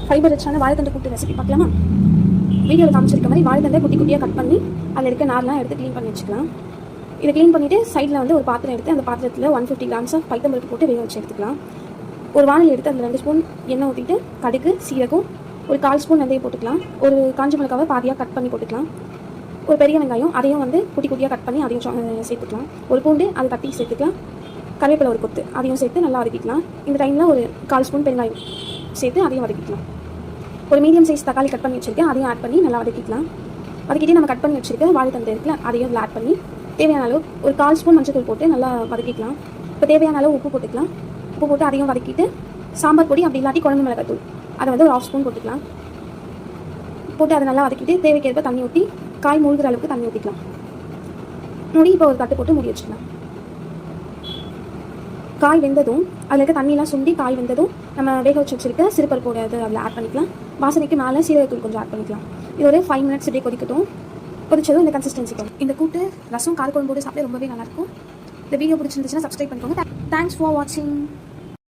Fibre ரிச்சான வாழைத்தண்டை கூட்டு recipe பார்க்கலாமா? வீடியோவில் காமிச்சிருக்க மாதிரி வாழைத்தண்டை குட்டி குட்டியாக கட் பண்ணி அதில் இருக்க நார்லாம் எடுத்து க்ளீன் பண்ணி வச்சுக்கலாம். இதை க்ளீன் பண்ணிவிட்டு சைடில் வந்து ஒரு பாத்திரம் எடுத்து அந்த பாத்திரத்தில் 150 கிராம்ஸ் ஆஃப் பைத்தம்பருப்பு போட்டு வேக வச்சு எடுத்துக்கலாம். ஒரு வானல் எடுத்து அதில் 2 ஸ்பூன் எண்ணெய் ஊற்றிட்டு கடுகு, சீரகம், ஒரு 1/4 ஸ்பூன் வெந்தயம் போட்டுக்கலாம். ஒரு காஞ்ச மிளகாவை பாதியாக கட் பண்ணி போட்டுக்கலாம். ஒரு பெரிய வெங்காயம் அதையும் வந்து குட்டி குட்டியாக கட் பண்ணி அதையும் சேர்த்துக்கலாம். ஒரு பூண்டு அதை தட்டி சேர்த்துக்கலாம். கருவேப்பிலை ஒரு கொத்து அதையும் சேர்த்து நல்லா வதக்கிக்கலாம். இந்த டைமில் ஒரு 1/4 ஸ்பூன் பெருங்காயம் சேர்த்து அதையும் வதக்கிக்கலாம். ஒரு மீடியம் சைஸ் தக்காளி கட் பண்ணி வச்சுருக்கேன், அதையும் ஆட் பண்ணி நல்லா வதக்கிக்கலாம். வதக்கிட்டு நம்ம கட் பண்ணி வச்சுருக்க வாழைத்தண்டை இருக்குல்ல, அதையும் இதில் ஆட் பண்ணி தேவையான அளவு ஒரு 1/4 ஸ்பூன் மஞ்சள் போட்டு நல்லா வதக்கிக்கலாம். இப்போ தேவையான அளவு உப்பு போட்டுக்கலாம். உப்பு போட்டு அதையும் வதக்கிட்டு சாம்பார் பொடி அப்படி இல்லாட்டி குழம்பு மிளகாத்தூள் அதை வந்து ஒரு 1/2 ஸ்பூன் போட்டுக்கலாம். போட்டு அதை நல்லா வதக்கிட்டு தேவைக்கேற்ப தண்ணி ஊற்றி காய் மூழ்கிற அளவுக்கு தண்ணி ஊற்றிக்கலாம். மூடி இப்போ ஒரு தட்டு போட்டு மூடி வச்சுக்கலாம். காய் வெந்ததும் அதில் இருக்க தண்ணியெலாம் சுண்டி காய் வெந்ததும் நம்ம வேக வச்சுருக்க சிறுபருப்போட அது அதில் ஆட் பண்ணிக்கலாம். வாசனைக்கு மேலே சீரகத்தூள் கொஞ்சம் ஆட் பண்ணிக்கலாம். இது ஒரு 5 மினிட்ஸ் இப்படியே கொதிக்கட்டும். கொதிச்சதும் இந்த கன்சிஸ்டன்சிக்கும் இந்த கூட்டு ரசம் கார குழம்போடு சாப்பிட ரொம்பவே நல்லாயிருக்கும். இந்த வீடியோ பிடிச்சிருந்துச்சுன்னா சப்ஸ்கிரைப் பண்ணிக்கோங்க. தேங்க்ஸ் ஃபார் வாட்சிங்.